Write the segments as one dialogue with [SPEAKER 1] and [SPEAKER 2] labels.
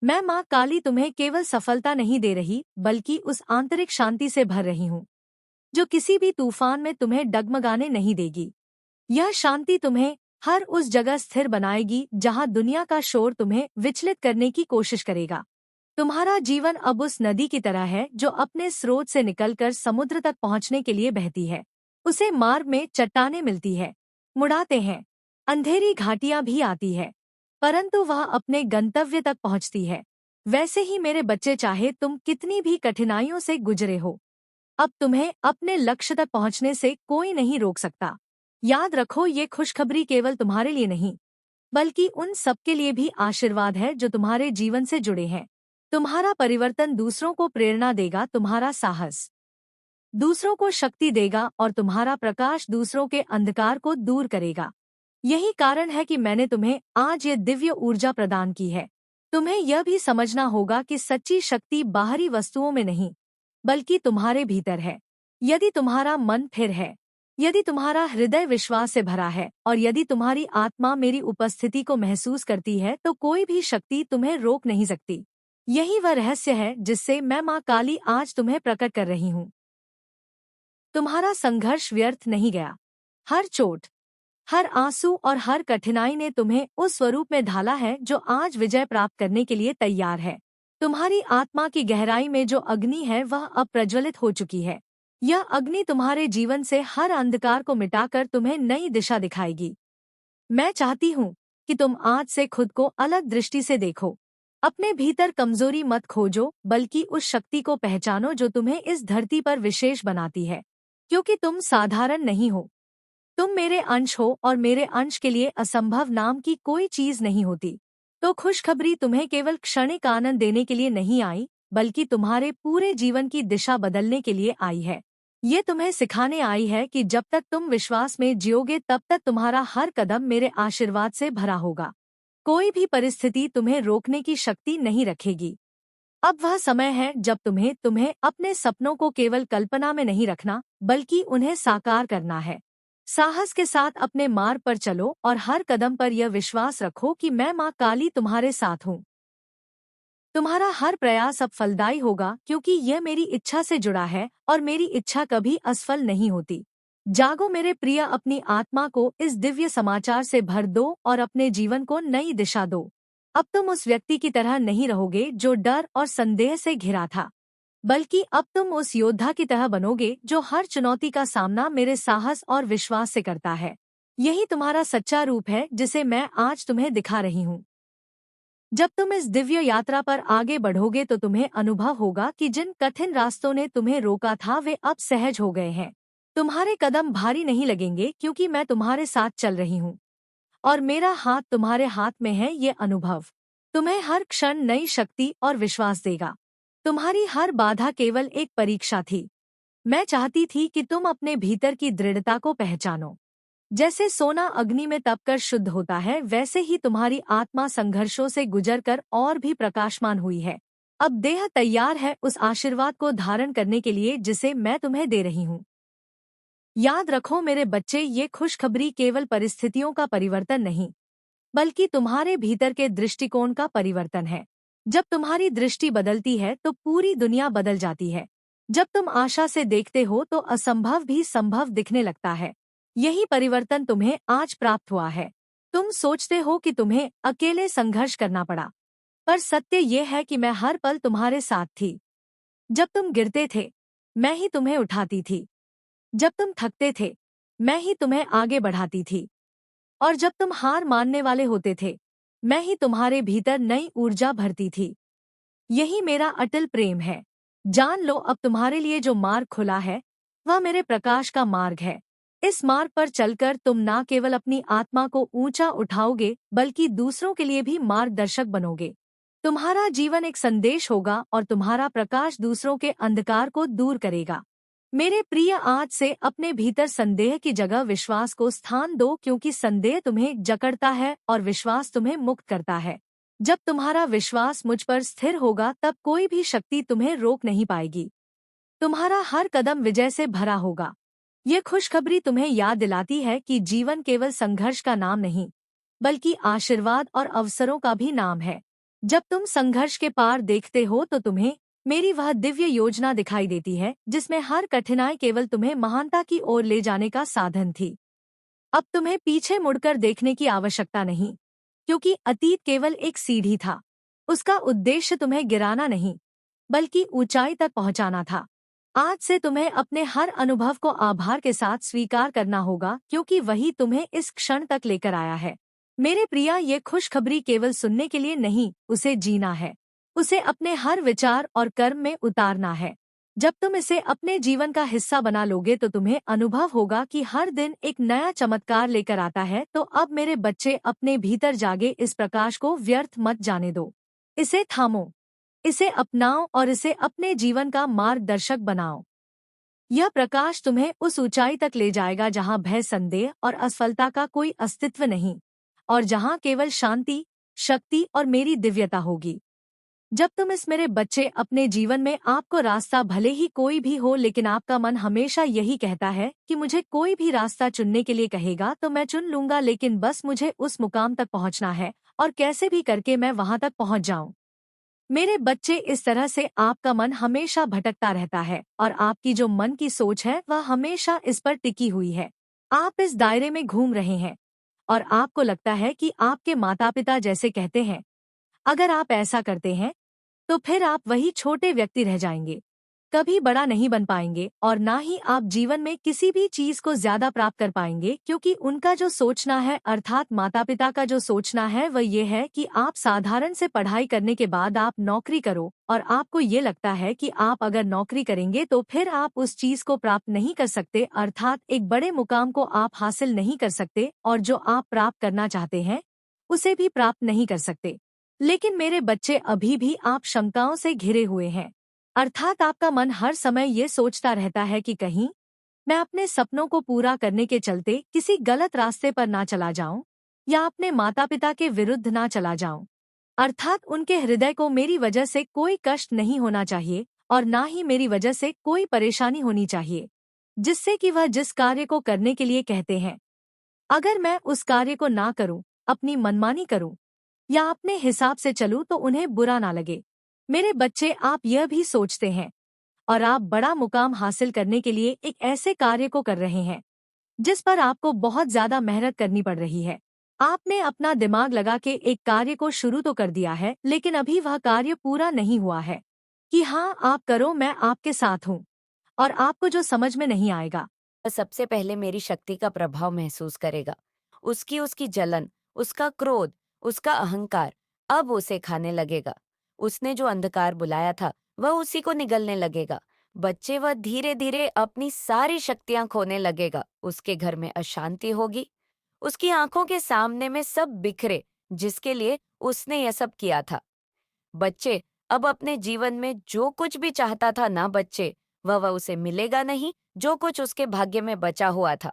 [SPEAKER 1] मैं माँ काली तुम्हें केवल सफलता नहीं दे रही बल्कि उस आंतरिक शांति से भर रही हूँ जो किसी भी तूफान में तुम्हें डगमगाने नहीं देगी। यह शांति तुम्हें हर उस जगह स्थिर बनाएगी जहाँ दुनिया का शोर तुम्हें विचलित करने की कोशिश करेगा। तुम्हारा जीवन अब उस नदी की तरह है जो अपने स्रोत से निकलकर समुद्र तक पहुँचने के लिए बहती है। उसे मार्ग में चट्टानें मिलती है, मुड़ाते हैं, अंधेरी घाटियां भी आती है, परंतु वह अपने गंतव्य तक पहुंचती है। वैसे ही मेरे बच्चे, चाहे तुम कितनी भी कठिनाइयों से गुजरे हो, अब तुम्हें अपने लक्ष्य तक पहुंचने से कोई नहीं रोक सकता। याद रखो, ये खुशखबरी केवल तुम्हारे लिए नहीं बल्कि उन सबके लिए भी आशीर्वाद है जो तुम्हारे जीवन से जुड़े हैं। तुम्हारा परिवर्तन दूसरों को प्रेरणा देगा, तुम्हारा साहस दूसरों को शक्ति देगा और तुम्हारा प्रकाश दूसरों के अंधकार को दूर करेगा। यही कारण है कि मैंने तुम्हें आज ये दिव्य ऊर्जा प्रदान की है। तुम्हें यह भी समझना होगा कि सच्ची शक्ति बाहरी वस्तुओं में नहीं बल्कि तुम्हारे भीतर है। यदि तुम्हारा मन फिर है, यदि तुम्हारा हृदय विश्वास से भरा है और यदि तुम्हारी आत्मा मेरी उपस्थिति को महसूस करती है तो कोई भी शक्ति तुम्हें रोक नहीं सकती। यही वह रहस्य है जिससे मैं माँ काली आज तुम्हें प्रकट कर रही हूँ। तुम्हारा संघर्ष व्यर्थ नहीं गया। हर चोट, हर आंसू और हर कठिनाई ने तुम्हें उस स्वरूप में ढाला है जो आज विजय प्राप्त करने के लिए तैयार है। तुम्हारी आत्मा की गहराई में जो अग्नि है वह अब प्रज्वलित हो चुकी है। यह अग्नि तुम्हारे जीवन से हर अंधकार को मिटाकर तुम्हें नई दिशा दिखाएगी। मैं चाहती हूँ कि तुम आज से खुद को अलग दृष्टि से देखो। अपने भीतर कमजोरी मत खोजो बल्कि उस शक्ति को पहचानो जो तुम्हें इस धरती पर विशेष बनाती है। क्योंकि तुम साधारण नहीं हो, तुम मेरे अंश हो और मेरे अंश के लिए असंभव नाम की कोई चीज नहीं होती। तो खुशखबरी तुम्हें केवल क्षणिक आनंद देने के लिए नहीं आई बल्कि तुम्हारे पूरे जीवन की दिशा बदलने के लिए आई है। ये तुम्हें सिखाने आई है कि जब तक तुम विश्वास में जियोगे तब तक तुम्हारा हर कदम मेरे आशीर्वाद से भरा होगा। कोई भी परिस्थिति तुम्हें रोकने की शक्ति नहीं रखेगी। अब वह समय है जब तुम्हें अपने सपनों को केवल कल्पना में नहीं रखना बल्कि उन्हें साकार करना है। साहस के साथ अपने मार्ग पर चलो और हर कदम पर यह विश्वास रखो कि मैं माँ काली तुम्हारे साथ हूँ। तुम्हारा हर प्रयास अब फलदायी होगा क्योंकि यह मेरी इच्छा से जुड़ा है और मेरी इच्छा कभी असफल नहीं होती। जागो मेरे प्रिय, अपनी आत्मा को इस दिव्य समाचार से भर दो और अपने जीवन को नई दिशा दो। अब तुम उस व्यक्ति की तरह नहीं रहोगे जो डर और संदेह से घिरा था, बल्कि अब तुम उस योद्धा की तरह बनोगे जो हर चुनौती का सामना मेरे साहस और विश्वास से करता है। यही तुम्हारा सच्चा रूप है जिसे मैं आज तुम्हें दिखा रही हूँ। जब तुम इस दिव्य यात्रा पर आगे बढ़ोगे तो तुम्हें अनुभव होगा कि जिन कठिन रास्तों ने तुम्हें रोका था वे अब सहज हो गए हैं। तुम्हारे कदम भारी नहीं लगेंगे क्योंकि मैं तुम्हारे साथ चल रही हूँ और मेरा हाथ तुम्हारे हाथ में है। ये अनुभव तुम्हें हर क्षण नई शक्ति और विश्वास देगा। तुम्हारी हर बाधा केवल एक परीक्षा थी। मैं चाहती थी कि तुम अपने भीतर की दृढ़ता को पहचानो। जैसे सोना अग्नि में तपकर शुद्ध होता है, वैसे ही तुम्हारी आत्मा संघर्षों से गुजरकर और भी प्रकाशमान हुई है। अब देह तैयार है उस आशीर्वाद को धारण करने के लिए जिसे मैं तुम्हें दे रही हूँ। याद रखो मेरे बच्चे, ये खुशखबरी केवल परिस्थितियों का परिवर्तन नहीं बल्कि तुम्हारे भीतर के दृष्टिकोण का परिवर्तन है। जब तुम्हारी दृष्टि बदलती है तो पूरी दुनिया बदल जाती है। जब तुम आशा से देखते हो तो असंभव भी संभव दिखने लगता है। यही परिवर्तन तुम्हें आज प्राप्त हुआ है। तुम सोचते हो कि तुम्हें अकेले संघर्ष करना पड़ा, पर सत्य ये है कि मैं हर पल तुम्हारे साथ थी। जब तुम गिरते थे, मैं ही तुम्हें उठाती थी। जब तुम थकते थे, मैं ही तुम्हें आगे बढ़ाती थी। और जब तुम हार मानने वाले होते थे, मैं ही तुम्हारे भीतर नई ऊर्जा भरती थी। यही मेरा अटल प्रेम है। जान लो, अब तुम्हारे लिए जो मार्ग खुला है वह मेरे प्रकाश का मार्ग है। इस मार्ग पर चलकर तुम न केवल अपनी आत्मा को ऊंचा उठाओगे बल्कि दूसरों के लिए भी मार्गदर्शक बनोगे। तुम्हारा जीवन एक संदेश होगा और तुम्हारा प्रकाश दूसरों के अंधकार को दूर करेगा। मेरे प्रिय, आज से अपने भीतर संदेह की जगह विश्वास को स्थान दो क्योंकि संदेह तुम्हें जकड़ता है और विश्वास तुम्हें मुक्त करता है। जब तुम्हारा विश्वास मुझ पर स्थिर होगा तब कोई भी शक्ति तुम्हें रोक नहीं पाएगी। तुम्हारा हर कदम विजय से भरा होगा। ये खुशखबरी तुम्हें याद दिलाती है कि जीवन केवल संघर्ष का नाम नहीं बल्कि आशीर्वाद और अवसरों का भी नाम है। जब तुम संघर्ष के पार देखते हो तो तुम्हें मेरी वह दिव्य योजना दिखाई देती है जिसमें हर कठिनाई केवल तुम्हें महानता की ओर ले जाने का साधन थी। अब तुम्हें पीछे मुड़कर देखने की आवश्यकता नहीं, क्योंकि अतीत केवल एक सीढ़ी था। उसका उद्देश्य तुम्हें गिराना नहीं, बल्कि ऊंचाई तक पहुंचाना था। आज से तुम्हें अपने हर अनुभव को आभार के साथ स्वीकार करना होगा, क्योंकि वही तुम्हें इस क्षण तक लेकर आया है। मेरे प्रिया, ये खुशखबरी केवल सुनने के लिए नहीं, उसे जीना है। उसे अपने हर विचार और कर्म में उतारना है। जब तुम इसे अपने जीवन का हिस्सा बना लोगे तो तुम्हें अनुभव होगा कि हर दिन एक नया चमत्कार लेकर आता है। तो अब मेरे बच्चे, अपने भीतर जागे इस प्रकाश को व्यर्थ मत जाने दो। इसे थामो, इसे अपनाओ और इसे अपने जीवन का मार्गदर्शक बनाओ। यह प्रकाश तुम्हें उस ऊंचाई तक ले जाएगा जहां भय, संदेह और असफलता का कोई अस्तित्व नहीं, और जहां केवल शांति, शक्ति और मेरी दिव्यता होगी। जब तुम इस मेरे बच्चे अपने जीवन में आपको रास्ता, भले ही कोई भी हो, लेकिन आपका मन हमेशा यही कहता है कि मुझे कोई भी रास्ता चुनने के लिए कहेगा तो मैं चुन लूंगा, लेकिन बस मुझे उस मुकाम तक पहुंचना है और कैसे भी करके मैं वहां तक पहुंच जाऊं। मेरे बच्चे, इस तरह से आपका मन हमेशा भटकता रहता है और आपकी जो मन की सोच है वह हमेशा इस पर टिकी हुई है। आप इस दायरे में घूम रहे हैं और आपको लगता है कि आपके माता पिता जैसे कहते हैं। अगर आप ऐसा करते हैं तो फिर आप वही छोटे व्यक्ति रह जाएंगे, कभी बड़ा नहीं बन पाएंगे और ना ही आप जीवन में किसी भी चीज को ज्यादा प्राप्त कर पाएंगे, क्योंकि उनका जो सोचना है, अर्थात माता पिता का जो सोचना है, वह ये है कि आप साधारण से पढ़ाई करने के बाद आप नौकरी करो, और आपको ये लगता है कि आप अगर नौकरी करेंगे तो फिर आप उस चीज को प्राप्त नहीं कर सकते, अर्थात एक बड़े मुकाम को आप हासिल नहीं कर सकते और जो आप प्राप्त करना चाहते हैं उसे भी प्राप्त नहीं कर सकते। लेकिन मेरे बच्चे, अभी भी आप शंकाओं से घिरे हुए हैं, अर्थात आपका मन हर समय ये सोचता रहता है कि कहीं मैं अपने सपनों को पूरा करने के चलते किसी गलत रास्ते पर ना चला जाऊं या अपने माता पिता के विरुद्ध ना चला जाऊं। अर्थात उनके हृदय को मेरी वजह से कोई कष्ट नहीं होना चाहिए और ना ही मेरी वजह से कोई परेशानी होनी चाहिए, जिससे कि वह जिस कार्य को करने के लिए कहते हैं, अगर मैं उस कार्य को ना करूं, अपनी मनमानी करूं या अपने हिसाब से चलूं तो उन्हें बुरा ना लगे। मेरे बच्चे, आप यह भी सोचते हैं और आप बड़ा मुकाम हासिल करने के लिए एक ऐसे कार्य को कर रहे हैं जिस पर आपको बहुत ज्यादा मेहनत करनी पड़ रही है। आपने अपना दिमाग लगा के एक कार्य को शुरू तो कर दिया है, लेकिन अभी वह कार्य पूरा नहीं हुआ है। कि हाँ, आप करो, मैं आपके साथ हूँ, और आपको जो समझ में नहीं आएगा
[SPEAKER 2] वह सबसे पहले मेरी शक्ति का प्रभाव महसूस करेगा। उसकी उसकी जलन, उसका क्रोध, उसका अहंकार अब उसे खाने लगेगा। उसने जो अंधकार बुलाया था वह उसी को निगलने लगेगा। बच्चे, वह धीरे धीरे अपनी सारी शक्तियां खोने लगेगा। उसके घर में अशांति होगी। उसकी आंखों के सामने में सब बिखरे जिसके लिए उसने यह सब किया था। बच्चे, अब अपने जीवन में जो कुछ भी चाहता था ना बच्चे, वह उसे मिलेगा नहीं। जो कुछ उसके भाग्य में बचा हुआ था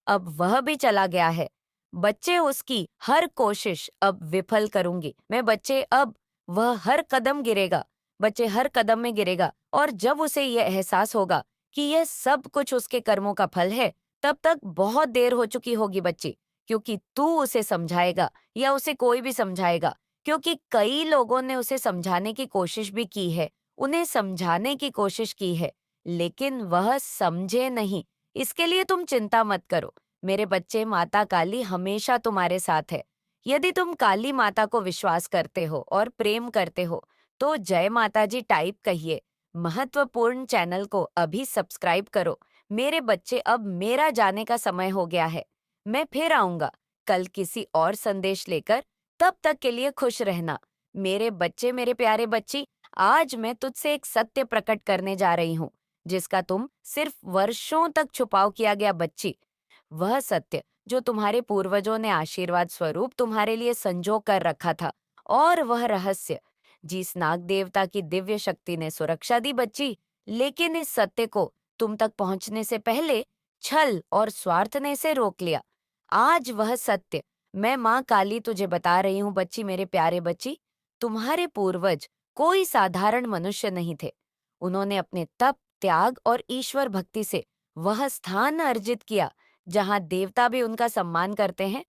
[SPEAKER 2] अब वह भी चला गया है। बच्चे, उसकी हर कोशिश अब विफल करूंगी मैं। बच्चे, अब वह हर कदम गिरेगा। बच्चे, हर कदम में गिरेगा, और जब उसे यह एहसास होगा कि यह सब कुछ उसके कर्मों का फल है, तब तक बहुत देर हो चुकी होगी बच्ची। क्योंकि तू उसे समझाएगा या उसे कोई भी समझाएगा, क्योंकि कई लोगों ने उसे समझाने की कोशिश भी की है, उन्हें समझाने की कोशिश की है, लेकिन वह समझे नहीं। इसके लिए तुम चिंता मत करो मेरे बच्चे। माता काली हमेशा तुम्हारे साथ है। यदि तुम काली माता को विश्वास करते हो और प्रेम करते हो तो जय माता जी टाइप कहिए। महत्वपूर्ण चैनल को अभी सब्सक्राइब करो मेरे बच्चे। अब मेरा जाने का समय हो गया है। मैं फिर आऊंगा कल किसी और संदेश लेकर। तब तक के लिए खुश रहना मेरे बच्चे। मेरे प्यारे बच्ची, आज मैं तुझसे एक सत्य प्रकट करने जा रही हूँ जिसका तुम सिर्फ वर्षों तक छुपाव किया गया बच्ची। वह सत्य जो तुम्हारे पूर्वजों ने आशीर्वाद स्वरूप तुम्हारे लिए संजो कर रखा था, और वह रहस्य जिस नाग देवता की दिव्य शक्ति ने सुरक्षा दी बच्ची, लेकिन इस सत्य को तुम तक पहुंचने से पहले छल और स्वार्थ ने इसे रोक लिया। आज वह सत्य मैं माँ काली तुझे बता रही हूँ बच्ची। मेरे प्यारे बच्ची, तुम्हारे पूर्वज कोई साधारण मनुष्य नहीं थे। उन्होंने अपने तप, त्याग और ईश्वर भक्ति से वह स्थान अर्जित किया जहाँ देवता भी उनका सम्मान करते हैं।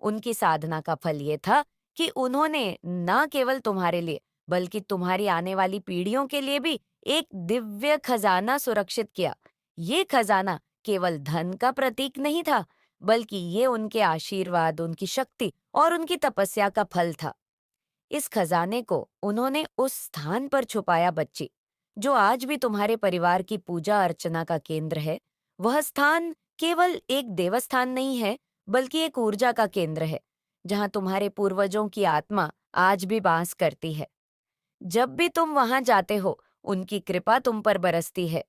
[SPEAKER 2] उनकी साधना का फल ये था कि उन्होंने न केवल तुम्हारे लिए बल्कि तुम्हारी आने वाली पीढ़ियों के लिए भी एक दिव्य खजाना सुरक्षित किया। ये खजाना केवल धन का प्रतीक नहीं था, बल्कि ये उनके आशीर्वाद, उनकी शक्ति और उनकी तपस्या का फल था। इस खजाने को उन्होंने उस स्थान पर छुपाया बच्ची, जो आज भी तुम्हारे परिवार की पूजा अर्चना का केंद्र है। वह स्थान केवल एक देवस्थान नहीं है, बल्कि एक ऊर्जा का केंद्र है, जहां तुम्हारे पूर्वजों की आत्मा आज भी वास करती है। जब भी तुम वहां जाते हो, उनकी कृपा तुम पर बरसती है।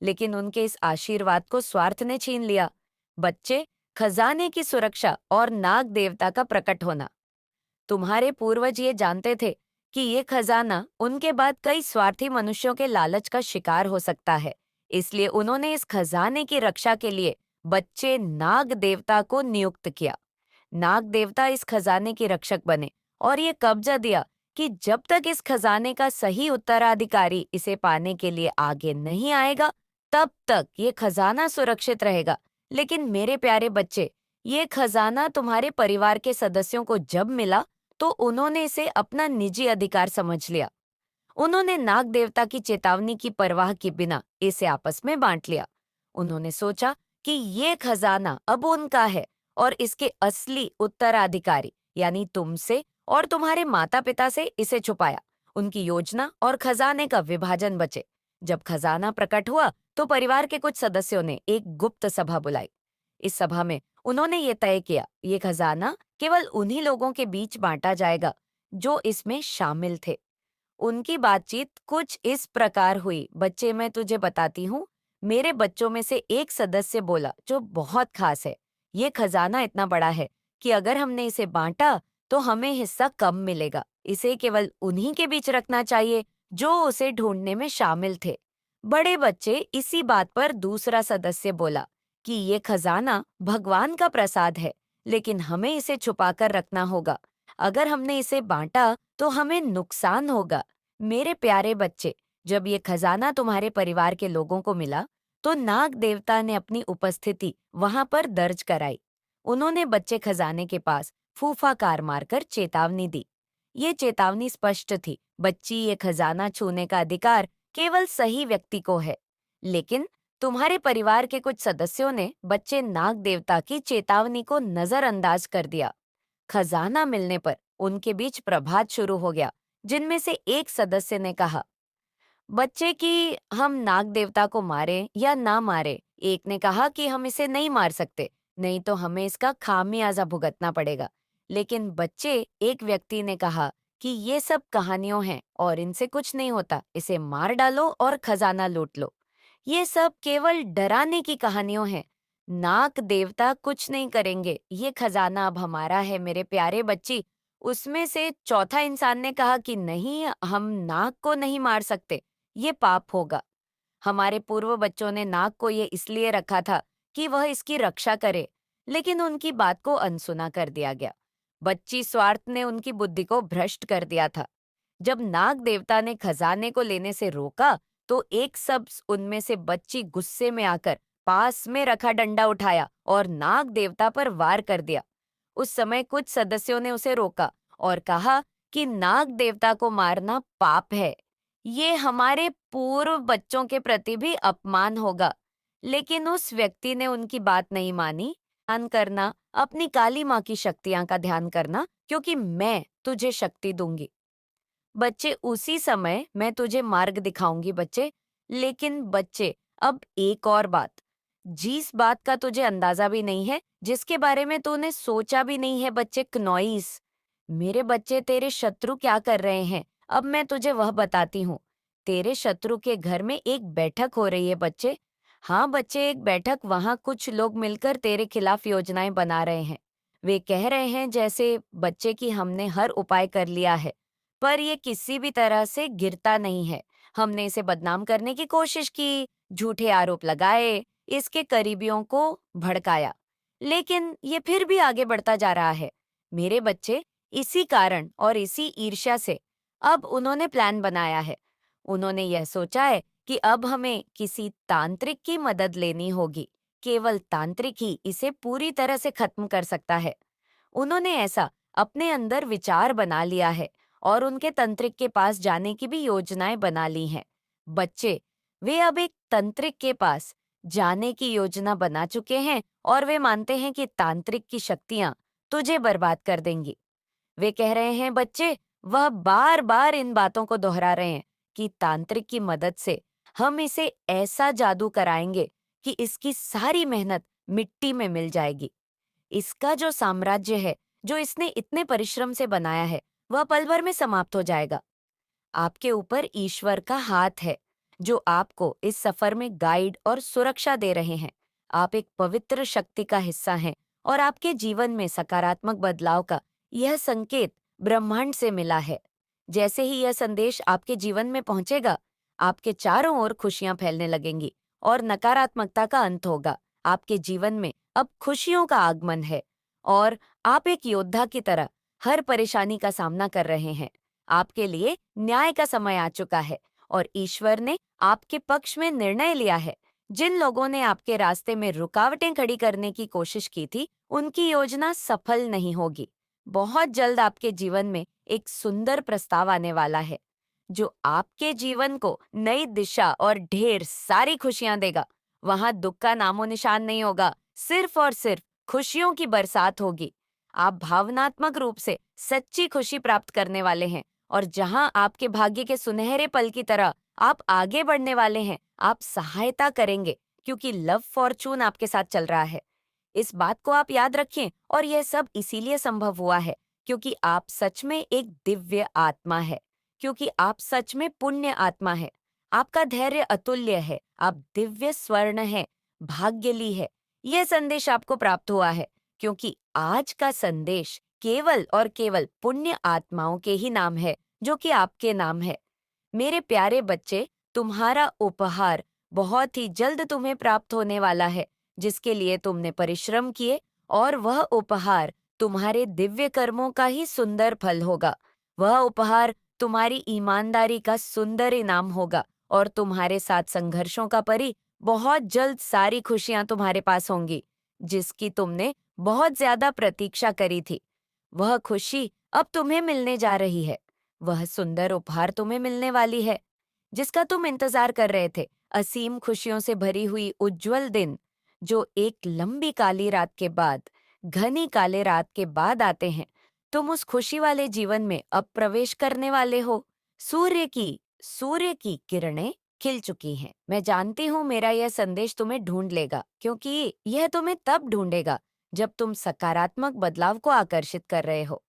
[SPEAKER 2] लेकिन उनके इस आशीर्वाद को स्वार्थ ने छीन लिया। बच्चे, खजाने की सुरक्षा और नाग देवता का प्रकट होना। तुम्हारे पूर्वज ये जानते थे कि ये खजाना उनके बाद कई स्वार्थी मनुष्यों के लालच का शिकार हो सकता है। इसलिए उन्होंने इस खजाने की रक्षा के लिए बच्चे नाग देवता को नियुक्त किया। नाग देवता इस खजाने के रक्षक बने और ये कब्जा दिया कि जब तक इस खजाने का सही उत्तराधिकारी इसे पाने के लिए आगे नहीं आएगा, तब तक ये खजाना सुरक्षित रहेगा। लेकिन मेरे प्यारे बच्चे, ये खजाना तुम्हारे परिवार के सदस्यों को जब मिला, तो उन्होंने इसे अपना निजी अधिकार समझ लिया। उन्होंने नाग देवता की चेतावनी की परवाह किए बिना इसे आपस में बांट लिया। उन्होंने सोचा कि ये खजाना अब उनका है और इसके असली उत्तराधिकारी यानी तुमसे और तुम्हारे माता पिता से इसे छुपाया। उनकी योजना और खजाने का विभाजन बचे। जब खजाना प्रकट हुआ तो परिवार के कुछ सदस्यों ने एक गुप्त सभा बुलाई। इस सभा में उन्होंने ये तय किया, ये खजाना केवल उन्हीं लोगों के बीच बांटा जाएगा जो इसमें शामिल थे। उनकी बातचीत कुछ इस प्रकार हुई। बच्चे, मैं तुझे बताती हूँ। मेरे बच्चों में से एक सदस्य बोला, जो बहुत खास है, ये खजाना इतना बड़ा है कि अगर हमने इसे बांटा तो हमें हिस्सा कम मिलेगा। इसे केवल उन्हीं के बीच रखना चाहिए जो उसे ढूंढने में शामिल थे। बड़े बच्चे इसी बात पर दूसरा सदस्य बोला कि ये खजाना भगवान का प्रसाद है, लेकिन हमें इसे छुपाकर रखना होगा। अगर हमने इसे बांटा तो हमें नुकसान होगा। मेरे प्यारे बच्चे, जब ये खजाना तुम्हारे परिवार के लोगों को मिला, तो नाग देवता ने अपनी उपस्थिति वहां पर दर्ज कराई। उन्होंने बच्चे खजाने के पास फूफाकार मारकर चेतावनी दी। ये चेतावनी स्पष्ट थी, बच्ची, ये खजाना छूने का अधिकार केवल सही व्यक्ति को है। लेकिन तुम्हारे परिवार के कुछ सदस्यों ने बच्चे नाग देवता की चेतावनी को नजरअंदाज कर दिया। खजाना मिलने पर उनके बीच प्रभात शुरू हो गया, जिनमें से एक सदस्य ने कहा, बच्चे, कि हम नाग देवता को मारे या ना मारे। एक ने कहा कि हम इसे नहीं मार सकते, नहीं तो हमें इसका खामियाजा भुगतना पड़ेगा। लेकिन बच्चे, एक व्यक्ति ने कहा कि ये सब कहानियों हैं और इनसे कुछ नहीं होता, इसे मार डालो और खजाना लूट लो। ये सब केवल डराने की कहानियों हैं। नाग देवता कुछ नहीं करेंगे, ये खजाना अब हमारा है। मेरे प्यारे बच्ची, उसमें से चौथा इंसान ने कहा कि नहीं, हम नाग को नहीं मार सकते, ये पाप होगा। हमारे पूर्व बच्चों ने नाग को ये इसलिए रखा था कि वह इसकी रक्षा करे, लेकिन उनकी बात को अनसुना कर दिया गया। बच्ची स्वार्थ ने उनकी बुद्धि को भ्रष्ट कर दिया था। जब नाग देवता ने खजाने को लेने से रोका, तो एक शख्स उनमें से बच्ची गुस्से में आकर पास में रखा डंडा उठाया और नाग देवता पर वार कर दिया। उस समय कुछ सदस्यों ने उसे रोका और कहा कि नाग देवता को मारना पाप है, ये हमारे पूर्व बच्चों के प्रति भी अपमान होगा। लेकिन उस व्यक्ति ने उनकी बात नहीं मानी। ध्यान करना, अपनी काली माँ की शक्तियां का ध्यान करना, क्योंकि मैं तुझे शक्ति दूंगी। बच्चे, उसी समय मैं तुझे मार्ग दिखाऊंगी बच्चे। लेकिन बच्चे, अब एक और बात, जिस बात का तुझे अंदाजा भी नहीं है, जिसके बारे में तूने सोचा भी नहीं है बच्चे, कनॉइस। मेरे बच्चे, तेरे शत्रु क्या कर रहे हैं, अब मैं तुझे वह बताती हूँ। तेरे शत्रु के घर में एक बैठक हो रही है बच्चे। हाँ बच्चे, एक बैठक। वहाँ कुछ लोग मिलकर तेरे खिलाफ योजनाएं बना रहे हैं। वे कह रहे हैं जैसे बच्चे कि हमने हर उपाय कर लिया है, पर ये किसी भी तरह से गिरता नहीं है। हमने इसे बदनाम करने की कोशिश की, झूठे आरोप लगाए, इसके करीबियों को भड़काया, लेकिन ये फिर भी आगे बढ़ता जा रहा है। मेरे बच्चे, इसी कारण और इसी ईर्ष्या से अब उन्होंने प्लान बनाया है। उन्होंने यह सोचा है कि अब हमें किसी तांत्रिक की मदद लेनी होगी। केवल तांत्रिक ही इसे पूरी तरह से खत्म कर सकता है। उन्होंने ऐसा अपने अंदर विचार बना लिया है और उनके तंत्रिक के पास जाने की भी योजनाएं बना ली हैं। बच्चे, वे अब एक तंत्रिक के पास जाने की योजना बना चुके हैं और वे मानते हैं कि तांत्रिक की शक्तियां तुझे बर्बाद कर देंगी। वे कह रहे हैं बच्चे, वह बार बार इन बातों को दोहरा रहे हैं कि तांत्रिक की मदद से हम इसे ऐसा जादू कराएंगे कि इसकी सारी मेहनत मिट्टी में मिल जाएगी। इसका जो साम्राज्य है, जो इसने इतने परिश्रम से बनाया है, वह पल भर में समाप्त हो जाएगा। आपके ऊपर ईश्वर का हाथ है, जो आपको इस सफर में गाइड और सुरक्षा दे रहे हैं। आप एक पवित्र शक्ति का हिस्सा हैं और आपके जीवन में सकारात्मक बदलाव का यह संकेत ब्रह्मांड से मिला है। जैसे ही यह संदेश आपके जीवन में पहुंचेगा, आपके चारों ओर खुशियां फैलने लगेंगी और नकारात्मकता का अंत होगा। आपके जीवन में अब खुशियों का आगमन है और आप एक योद्धा की तरह हर परेशानी का सामना कर रहे हैं। आपके लिए न्याय का समय आ चुका है और ईश्वर ने आपके पक्ष में निर्णय लिया है। जिन लोगों ने आपके रास्ते में रुकावटें खड़ी करने की कोशिश की थी, उनकी योजना सफल नहीं होगी। बहुत जल्द आपके जीवन में एक सुंदर प्रस्ताव आने वाला है, जो आपके जीवन को नई दिशा और ढेर सारी खुशियां देगा। वहां दुख का नामो निशान नहीं होगा, सिर्फ और सिर्फ खुशियों की बरसात होगी। आप भावनात्मक रूप से सच्ची खुशी प्राप्त करने वाले हैं और जहां आपके भाग्य के सुनहरे पल की तरह आप आगे बढ़ने वाले हैं, आप सहायता करेंगे क्योंकि लव फॉर्चून आपके साथ चल रहा है। इस बात को आप याद रखें और यह सब इसीलिए संभव हुआ है क्योंकि आप सच में एक दिव्य आत्मा है, क्योंकि आप सच में पुण्य आत्मा है। आपका धैर्य अतुल्य है, आप दिव्य स्वर्ण है, भाग्यली है। यह संदेश आपको प्राप्त हुआ है क्योंकि आज का संदेश केवल और केवल पुण्य आत्माओं के ही नाम है, जो कि आपके नाम है। मेरे प्यारे बच्चे, तुम्हारा उपहार बहुत ही जल्द तुम्हें प्राप्त होने वाला है, जिसके लिए तुमने परिश्रम किए, और वह उपहार तुम्हारे दिव्य कर्मों का ही सुंदर फल होगा। वह उपहार तुम्हारी ईमानदारी का सुंदर इनाम होगा और तुम्हारे साथ संघर्षों का परी बहुत जल्द सारी खुशियां तुम्हारे पास होंगी, जिसकी तुमने बहुत ज्यादा प्रतीक्षा करी थी। वह खुशी अब तुम्हें मिलने जा रही है। वह सुंदर उपहार तुम्हें मिलने वाली है, जिसका तुम इंतजार कर रहे थे। असीम खुशियों से भरी हुई उज्जवल दिन, जो एक लंबी काली रात के बाद, घनी काले रात के बाद आते हैं। तुम उस खुशी वाले जीवन में अब प्रवेश करने वाले हो। सूर्य की किरणें खिल चुकी हैं। मैं जानती हूँ मेरा यह संदेश तुम्हें ढूंढ लेगा, क्योंकि यह तुम्हें तब ढूंढेगा जब तुम सकारात्मक बदलाव को आकर्षित कर रहे हो।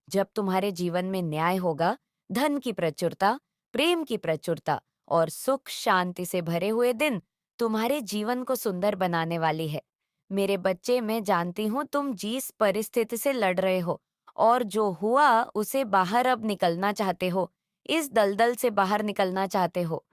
[SPEAKER 2] जब तुम्हारे जीवन में न्याय होगा, धन की प्रचुरता, प्रेम की प्रचुरता और सुख शांति से भरे हुए दिन तुम्हारे जीवन को सुंदर बनाने वाली है। मेरे बच्चे, मैं जानती हूँ तुम जिस परिस्थिति से लड़ रहे हो और जो हुआ उसे बाहर अब निकलना चाहते हो, इस दलदल से बाहर निकलना चाहते हो।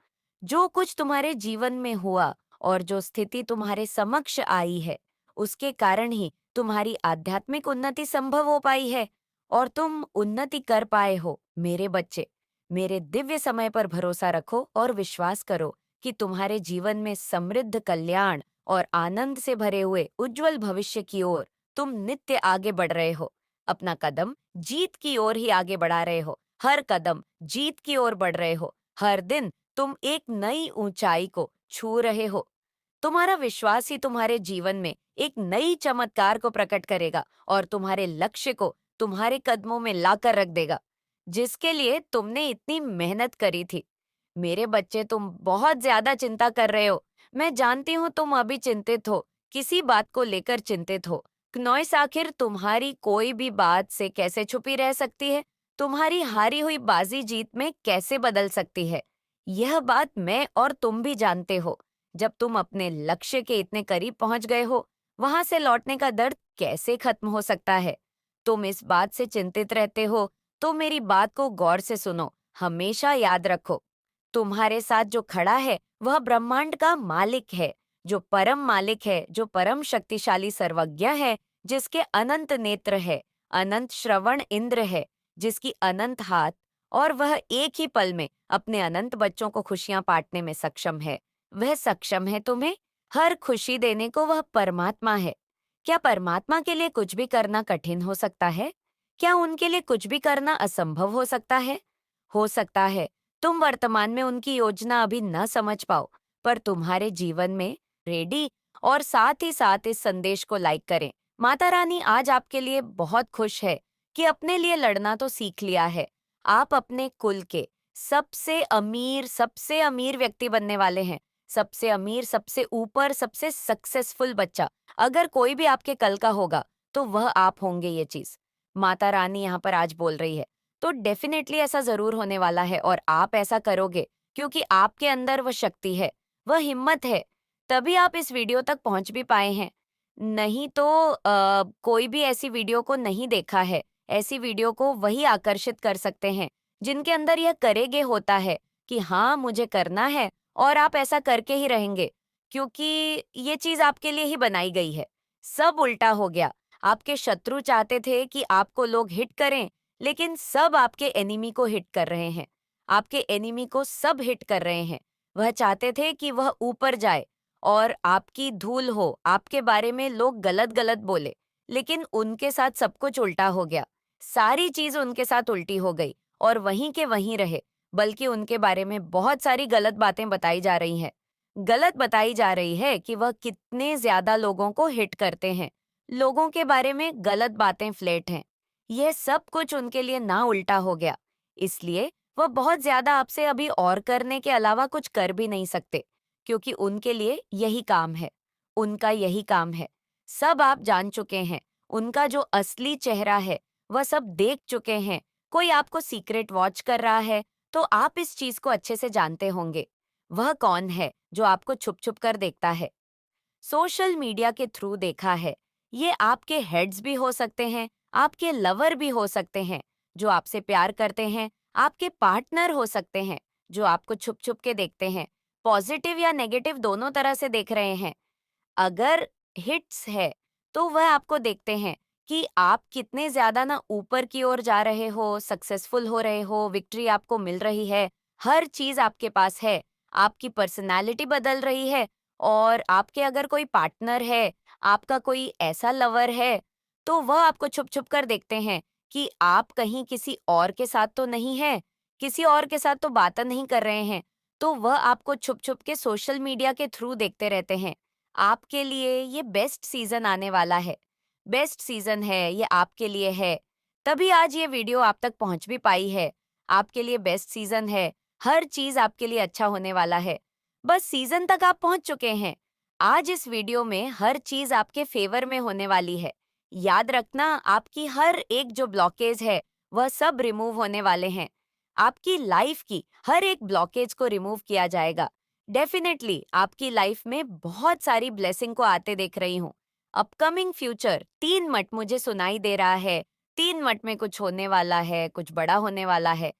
[SPEAKER 2] जो कुछ तुम्हारे जीवन में हुआ और जो स्थिति तुम्हारे समक्ष आई है, उसके कारण ही तुम्हारी आध्यात्मिक उन्नति संभव हो पाई है और तुम उन्नति कर पाए हो। मेरे बच्चे, मेरे दिव्य समय पर भरोसा रखो और विश्वास करो कि तुम्हारे जीवन में समृद्ध कल्याण और आनंद से भरे हुए उज्जवल भविष्य की ओर तुम नित्य आगे बढ़ रहे हो। अपना कदम जीत की ओर ही आगे बढ़ा रहे हो। हर कदम जीत की ओर बढ़ रहे हो। हर दिन तुम एक नई ऊंचाई को छू रहे हो। तुम्हारा विश्वास ही तुम्हारे जीवन में एक नई चमत्कार को प्रकट करेगा और तुम्हारे लक्ष्य को तुम्हारे कदमों में लाकर रख देगा, जिसके लिए तुमने इतनी मेहनत करी थी। मेरे बच्चे, तुम बहुत ज्यादा चिंता कर रहे हो। मैं जानती हूँ तुम अभी चिंतित हो, किसी बात को लेकर चिंतित हो। क्नॉइस, आखिर तुम्हारी कोई भी बात से कैसे छुपी रह सकती है? तुम्हारी हारी हुई बाजी जीत में कैसे बदल सकती है? यह बात मैं और तुम भी जानते हो। जब तुम अपने लक्ष्य के इतने करीब पहुंच गए हो, वहां से लौटने का दर्द कैसे खत्म हो सकता है? तुम इस बात से चिंतित रहते हो, तो मेरी बात को गौर से सुनो। हमेशा याद रखो, तुम्हारे साथ जो खड़ा है वह ब्रह्मांड का मालिक है, जो परम मालिक है, जो परम शक्तिशाली सर्वज्ञ है, जिसके अनंत नेत्र है, अनंत श्रवण इंद्र है, जिसकी अनंत हाथ, और वह एक ही पल में अपने अनंत बच्चों को खुशियां बांटने में सक्षम है। वह सक्षम है तुम्हें हर खुशी देने को। वह परमात्मा है। क्या परमात्मा के लिए कुछ भी करना कठिन हो सकता है? क्या उनके लिए कुछ भी करना असंभव हो सकता है? हो सकता है तुम वर्तमान में उनकी योजना अभी न समझ पाओ, पर तुम्हारे जीवन में रेडी। और साथ ही साथ इस संदेश को लाइक करें। माता रानी आज आपके लिए बहुत खुश है कि अपने लिए लड़ना तो सीख लिया है। आप अपने कुल के सबसे अमीर व्यक्ति बनने वाले हैं। सबसे अमीर, सबसे ऊपर, सबसे सक्सेसफुल बच्चा अगर कोई भी आपके कल का होगा तो वह आप होंगे। ये चीज माता रानी यहाँ पर आज बोल रही है। तो डेफिनेटली ऐसा जरूर होने वाला है और आप ऐसा करोगे क्योंकि आपके अंदर वह शक्ति है, वह हिम्मत है। तभी आप इस वीडियो तक पहुंच भी पाए हैं। नहीं तो कोई भी ऐसी वीडियो को नहीं देखा है। ऐसी वीडियो को वही आकर्षित कर सकते हैं जिनके अंदर यह करेगे होता है कि हाँ मुझे करना है, और आप ऐसा करके ही रहेंगे क्योंकि ये चीज आपके लिए ही बनाई गई है। सब उल्टा हो गया। आपके शत्रु चाहते थे कि आपको लोग हिट करें, लेकिन सब आपके एनिमी को हिट कर रहे हैं। आपके एनिमी को सब हिट कर रहे हैं। वह चाहते थे कि वह ऊपर जाए और आपकी धूल हो, आपके बारे में लोग गलत गलत बोले, लेकिन उनके साथ सब कुछ उल्टा हो गया। सारी चीज उनके साथ उल्टी हो गई और वहीं के वहीं रहे, बल्कि उनके बारे में बहुत सारी गलत बातें बताई जा रही हैं। गलत बताई जा रही है कि वह कितने ज्यादा लोगों को हिट करते हैं। लोगों के बारे में गलत बातें फ्लैट हैं। यह सब कुछ उनके लिए ना उल्टा हो गया, इसलिए वह बहुत ज्यादा आपसे अभी और करने के अलावा कुछ कर भी नहीं सकते, क्योंकि उनके लिए यही काम है। उनका यही काम है। सब आप जान चुके हैं। उनका जो असली चेहरा है वह सब देख चुके हैं। कोई आपको सीक्रेट वॉच कर रहा है तो आप इस चीज को अच्छे से जानते होंगे। वह कौन है जो आपको छुप छुप कर देखता है? सोशल मीडिया के थ्रू देखा है। ये आपके हेड्स भी हो सकते हैं, आपके लवर भी हो सकते हैं जो आपसे प्यार करते हैं, आपके पार्टनर हो सकते हैं जो आपको छुप छुप के देखते हैं। पॉजिटिव या नेगेटिव दोनों तरह से देख रहे हैं। अगर हिट्स है तो वह आपको देखते हैं कि आप कितने ज्यादा ना ऊपर की ओर जा रहे हो, सक्सेसफुल हो रहे हो, विक्ट्री आपको मिल रही है, हर चीज आपके पास है, आपकी पर्सनालिटी बदल रही है। और आपके अगर कोई पार्टनर है, आपका कोई ऐसा लवर है, तो वह आपको छुप छुप कर देखते हैं कि आप कहीं किसी और के साथ तो नहीं है, किसी और के साथ तो बात नहीं कर रहे हैं। तो वह आपको छुप छुप के सोशल मीडिया के थ्रू देखते रहते हैं। आपके लिए ये बेस्ट सीजन आने वाला है। बेस्ट सीजन है, ये आपके लिए है। तभी आज ये वीडियो आप तक पहुंच भी पाई है। आपके लिए बेस्ट सीजन है। हर चीज आपके लिए अच्छा होने वाला है। बस सीजन तक आप पहुंच चुके हैं। आज इस वीडियो में हर चीज आपके फेवर में होने वाली है। याद रखना, आपकी हर एक जो ब्लॉकेज है वह सब रिमूव होने वाले हैं। आपकी लाइफ की हर एक ब्लॉकेज को रिमूव किया जाएगा। डेफिनेटली आपकी लाइफ में बहुत सारी ब्लेसिंग को आते देख रही हूँ। अपकमिंग फ्यूचर 3 मट मुझे सुनाई दे रहा है। 3 मट में कुछ होने वाला है, कुछ बड़ा होने वाला है।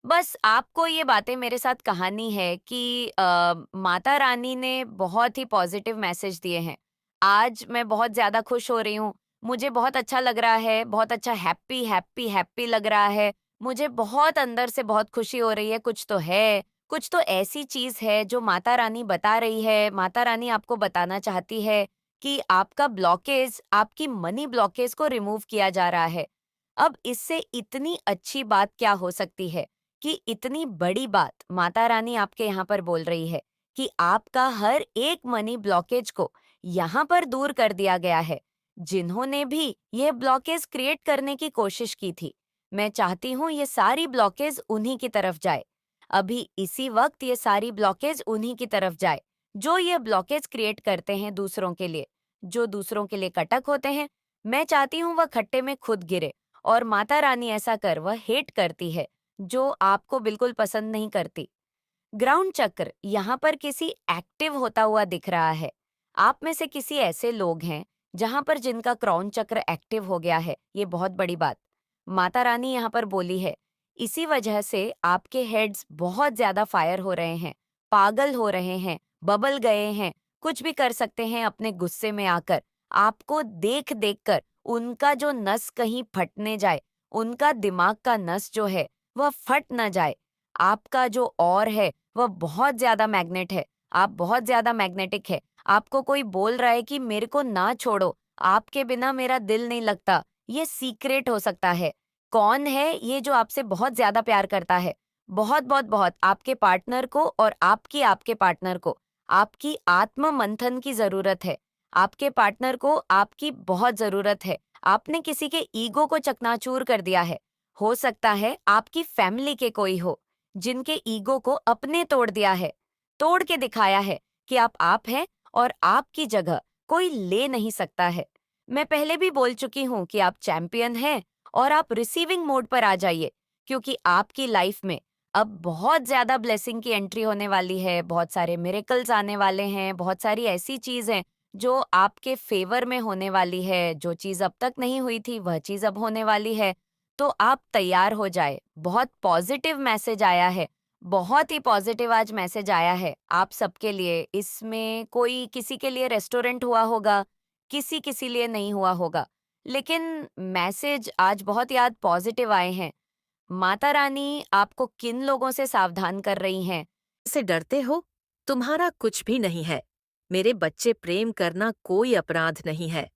[SPEAKER 2] बस आपको ये बातें मेरे साथ कहानी है कि माता रानी ने बहुत ही पॉजिटिव मैसेज दिए हैं। आज मैं बहुत ज्यादा खुश हो रही हूँ। मुझे बहुत अच्छा लग रहा है, बहुत अच्छा, हैप्पी हैप्पी हैप्पी लग रहा है। मुझे बहुत अंदर से बहुत खुशी हो रही है। कुछ तो है, कुछ तो ऐसी चीज है जो माता रानी बता रही है। माता रानी आपको बताना चाहती है कि आपका ब्लॉकेज, आपकी मनी ब्लॉकेज को रिमूव किया जा रहा है। अब इससे इतनी अच्छी बात क्या हो सकती है कि इतनी बड़ी बात माता रानी आपके यहाँ पर बोल रही है कि आपका हर एक मनी ब्लॉकेज को यहाँ पर दूर कर दिया गया है। जिन्होंने भी ये ब्लॉकेज क्रिएट करने की कोशिश की थी, मैं चाहती हूँ ये सारी ब्लॉकेज उन्हीं की तरफ जाए। अभी इसी वक्त ये सारी ब्लॉकेज उन्हीं की तरफ जाए जो ये ब्लॉकेज क्रिएट करते हैं दूसरों के लिए, जो दूसरों के लिए कटक होते हैं। मैं चाहती हूँ वह खट्टे में खुद गिरे, और माता रानी ऐसा कर वह हेट करती है जो आपको बिल्कुल पसंद नहीं करती। ग्राउंड चक्र यहाँ पर किसी एक्टिव होता हुआ दिख रहा है। आप में से किसी ऐसे लोग हैं जहां पर जिनका क्राउन चक्र एक्टिव हो गया है। ये बहुत बड़ी बात माता रानी यहाँ पर बोली है। इसी वजह से आपके हेड्स बहुत ज्यादा फायर हो रहे हैं, पागल हो रहे हैं, बबल गए हैं, कुछ भी कर सकते हैं अपने गुस्से में आकर। आपको देख देख कर उनका जो नस कहीं फटने जाए, उनका दिमाग का नस जो है वह फट न जाए। आपका जो और है वह बहुत ज्यादा मैग्नेट है। आप बहुत ज्यादा मैग्नेटिक है। आपको कोई बोल रहा है कि मेरे को ना छोड़ो, आपके बिना मेरा दिल नहीं लगता। ये सीक्रेट हो सकता है। कौन है ये जो आपसे बहुत ज़्यादा प्यार करता है? बहुत, बहुत, बहुत आपके पार्टनर को और आपकी आपके पार्टनर को, आपकी आत्म-मंथन की ज़रूरत है। आपके पार्टनर को आपकी बहुत ज़रूरत है। आपने किसी के ईगो को चकनाचूर कर दिया है। हो सकता है आपकी फैमिली के कोई हो, जिनके ईगो को आपने तोड़ दिया है। तोड़ के दिखाया है कि आप हैं और आपकी जगह कोई ले नहीं सकता है। मैं पहले भी बोल चुकी हूँ कि आप चैंपियन हैं और आप रिसीविंग मोड पर आ जाइए, क्योंकि आपकी लाइफ में अब बहुत ज़्यादा ब्लेसिंग की एंट्री होने वाली है, बहुत सारे मिरेकल्स आने वाले हैं, बहुत सारी ऐसी चीज़ हैं जो आपके फ़ेवर में होने वाली है, जो चीज़ अब तक नहीं हुई थी, वह चीज़ अब होने वाली है। तो आप तैयार हो जाएँ। बहुत पॉज़िटिव मैसेज आया है, बहुत ही पॉज़िटिव आज मैसेज आया है आप सबके लिए। इसमें कोई किसी के लिए रेस्टोरेंट हुआ होगा, किसी-किसी लिए नहीं हुआ होगा। लेकिन मैसेज आज बहुत याद पॉजिटिव आए हैं। माता रानी आपको किन लोगों से सावधान कर रही हैं?
[SPEAKER 3] से डरते हो? तुम्हारा कुछ भी नहीं है। मेरे बच्चे, प्रेम करना कोई अपराध नहीं है,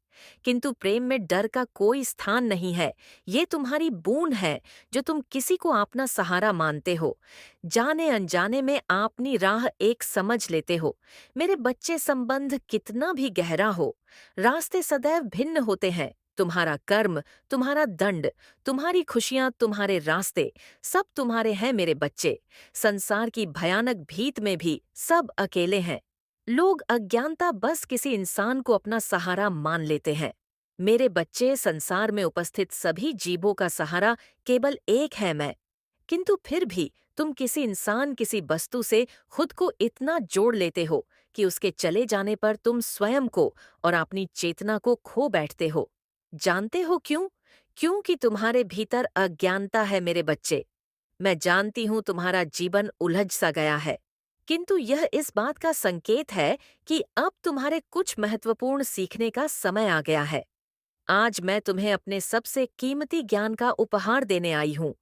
[SPEAKER 3] किंतु प्रेम में डर का कोई स्थान नहीं है। ये तुम्हारी बूंद है जो तुम किसी को अपना सहारा मानते हो। जाने अनजाने में अपनी राह एक समझ लेते हो। मेरे बच्चे, संबंध कितना भी गहरा हो, रास्ते सदैव भिन्न होते हैं। तुम्हारा कर्म, तुम्हारा दंड, तुम्हारी खुशियां, तुम्हारे रास्ते, सब तुम्हारे हैं मेरे बच्चे। संसार की भयानक भीत में भी सब अकेले हैं। लोग अज्ञानता बस किसी इंसान को अपना सहारा मान लेते हैं। मेरे बच्चे, संसार में उपस्थित सभी जीवों का सहारा केवल एक है, मैं। किंतु फिर भी तुम किसी इंसान, किसी वस्तु से खुद को इतना जोड़ लेते हो कि उसके चले जाने पर तुम स्वयं को और अपनी चेतना को खो बैठते हो। जानते हो क्यों? क्योंकि तुम्हारे भीतर अज्ञानता है मेरे बच्चे। मैं जानती हूँ तुम्हारा जीवन उलझ सा गया है, किंतु यह इस बात का संकेत है कि अब तुम्हारे कुछ महत्वपूर्ण सीखने का समय आ गया है। आज मैं तुम्हें अपने सबसे कीमती ज्ञान का उपहार देने आई हूँ।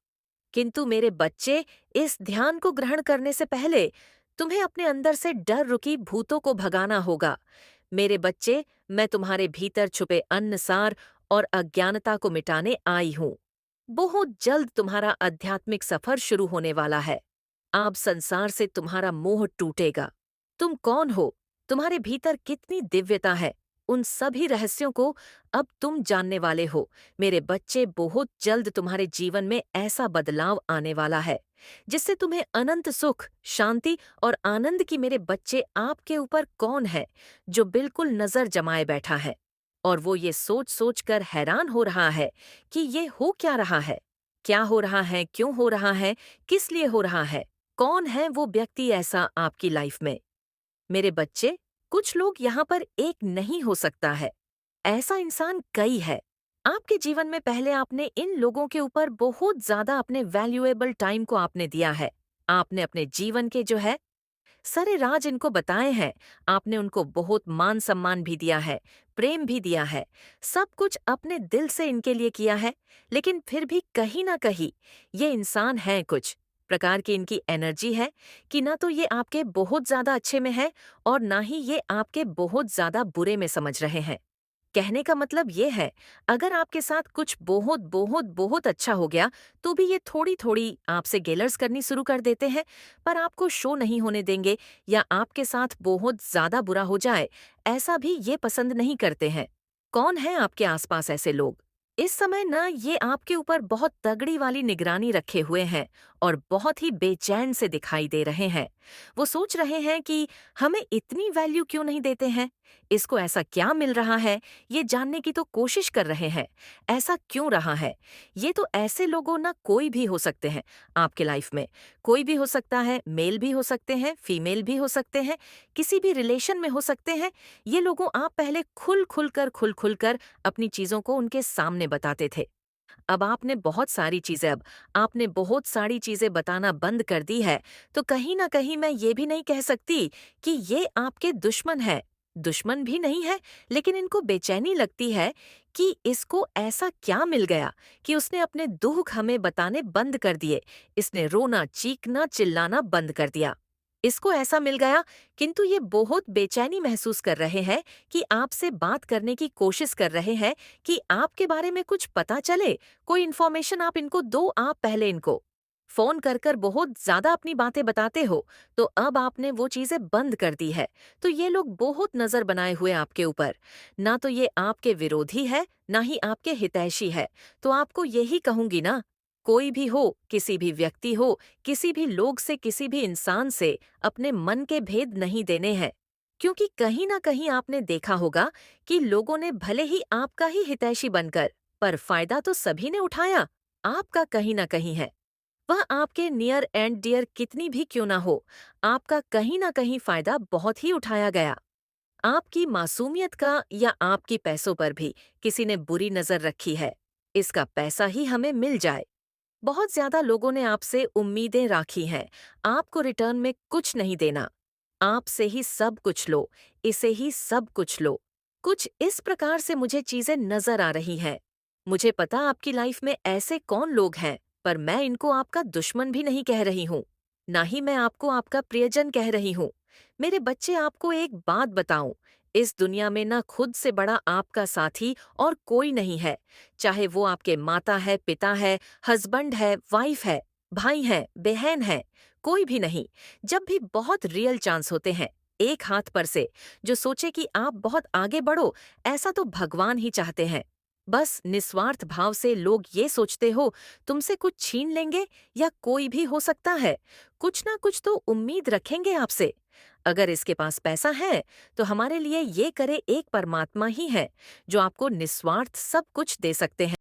[SPEAKER 3] किंतु मेरे बच्चे, इस ध्यान को ग्रहण करने से पहले तुम्हें अपने अंदर से डर रुकी भूतों को भगाना होगा। मेरे बच्चे, मैं तुम्हारे भीतर छुपे अन्नसार और अज्ञानता को मिटाने आई हूँ। बहुत जल्द तुम्हारा आध्यात्मिक सफर शुरू होने वाला है। अब संसार से तुम्हारा मोह टूटेगा। तुम कौन हो? तुम्हारे भीतर कितनी दिव्यता है? उन सभी रहस्यों को अब तुम जानने वाले हो। मेरे बच्चे, बहुत जल्द तुम्हारे जीवन में ऐसा बदलाव आने वाला है जिससे तुम्हें अनंत सुख, शांति और आनंद की। मेरे बच्चे, आपके ऊपर कौन है जो बिल्कुल नजर जमाए बैठा है और वो ये सोच सोच कर हैरान हो रहा है कि ये हो क्या रहा है? क्या हो रहा है? क्यों हो रहा है? किस लिए हो रहा है? कौन है वो व्यक्ति ऐसा आपकी लाइफ में? मेरे बच्चे, कुछ लोग यहाँ पर एक नहीं हो सकता है। ऐसा इंसान कई है। आपके जीवन में पहले आपने इन लोगों के ऊपर बहुत ज्यादा अपने वैल्यूएबल टाइम को आपने दिया है। आपने अपने जीवन के जो है सारे राज इनको बताए हैं। आपने उनको बहुत मान सम्मान भी दिया है, प्रेम भी दिया है, सब कुछ अपने दिल से इनके लिए किया है। लेकिन फिर भी कहीं ना कहीं ये इंसान हैं कुछ प्रकार की इनकी एनर्जी है कि ना तो ये आपके बहुत ज्यादा अच्छे में है और ना ही ये आपके बहुत ज्यादा बुरे में समझ रहे हैं। कहने का मतलब ये है, अगर आपके साथ कुछ बहुत बहुत बहुत अच्छा हो गया तो भी ये थोड़ी थोड़ी आपसे गेलर्स करनी शुरू कर देते हैं, पर आपको शो नहीं होने देंगे। या आपके साथ बहुत ज्यादा बुरा हो जाए, ऐसा भी ये पसंद नहीं करते हैं। कौन है आपके आसपास ऐसे लोग? इस समय ना ये आपके ऊपर बहुत तगड़ी वाली निगरानी रखे हुए हैं और बहुत ही बेचैन से दिखाई दे रहे हैं। वो सोच रहे हैं कि हमें इतनी वैल्यू क्यों नहीं देते हैं, इसको ऐसा क्या मिल रहा है, ये जानने की तो कोशिश कर रहे हैं, ऐसा क्यों रहा है। ये तो ऐसे लोगों ना कोई भी हो सकते हैं आपके लाइफ में। कोई भी हो सकता है, मेल भी हो सकते हैं, फीमेल भी हो सकते हैं, किसी भी रिलेशन में हो सकते हैं। ये लोगों आप पहले खुल खुल कर अपनी चीजों को उनके सामने बताते थे। अब आपने बहुत सारी चीजें बताना बंद कर दी है, तो कहीं ना कहीं मैं ये भी नहीं कह सकती कि ये आपके दुश्मन है। दुश्मन भी नहीं है, लेकिन इनको बेचैनी लगती है कि इसको ऐसा क्या मिल गया कि उसने अपने दुख हमें बताने बंद कर दिए। इसने रोना, चीखना, चिल्लाना बंद कर दिया। इसको ऐसा मिल गया, किंतु ये बहुत बेचैनी महसूस कर रहे हैं कि आपसे बात करने की कोशिश कर रहे हैं कि आपके बारे में कुछ पता चले, कोई इन्फॉर्मेशन आप इनको दो, आप पहले इनको। फोन कर कर बहुत ज्यादा अपनी बातें बताते हो, तो अब आपने वो चीजें बंद कर दी है, तो ये लोग बहुत नजर बनाए हुए आपके ऊपर। ना तो ये आपके विरोधी है, ना ही आपके हितैषी है। तो आपको यही कहूंगी ना, कोई भी हो, किसी भी व्यक्ति हो, किसी भी लोग से, किसी भी इंसान से अपने मन के भेद नहीं देने हैं। क्योंकि कहीं ना कहीं आपने देखा होगा कि लोगों ने भले ही आपका ही हितैषी बनकर, पर फायदा तो सभी ने उठाया, आपका कहीं ना कहीं है। वह आपके नियर एंड डियर कितनी भी क्यों ना हो, आपका कहीं ना कहीं फायदा बहुत ही उठाया गया। आपकी मासूमियत का या आपकी पैसों पर भी किसी ने बुरी नजर रखी है। इसका पैसा ही हमें मिल जाए। बहुत ज्यादा लोगों ने आपसे उम्मीदें राखी हैं, आपको रिटर्न में कुछ नहीं देना। आपसे ही सब कुछ लो, इसे ही सब कुछ लो। कुछ इस प्रकार से मुझे चीजें नजर आ रही हैं। मुझे पता आपकी लाइफ में ऐसे कौन लोग हैं, पर मैं इनको आपका दुश्मन भी नहीं कह रही हूँ, ना ही मैं आपको आपका प्रियजन कह रही हूँ। मेरे बच्चे, आपको एक बात बताऊं, इस दुनिया में ना खुद से बड़ा आपका साथी और कोई नहीं है। चाहे वो आपके माता है, पिता है, हस्बैंड है, वाइफ है, भाई है, बहन है, कोई भी नहीं। जब भी बहुत रियल चांस होते हैं एक हाथ पर से, जो सोचे कि आप बहुत आगे बढ़ो, ऐसा तो भगवान ही चाहते हैं। बस निस्वार्थ भाव से लोग ये सोचते हो तुमसे कुछ छीन लेंगे, या कोई भी हो सकता है, कुछ ना कुछ तो उम्मीद रखेंगे आपसे। अगर इसके पास पैसा है तो हमारे लिए ये करे एक परमात्मा ही है, जो आपको निस्वार्थ सब कुछ दे सकते हैं।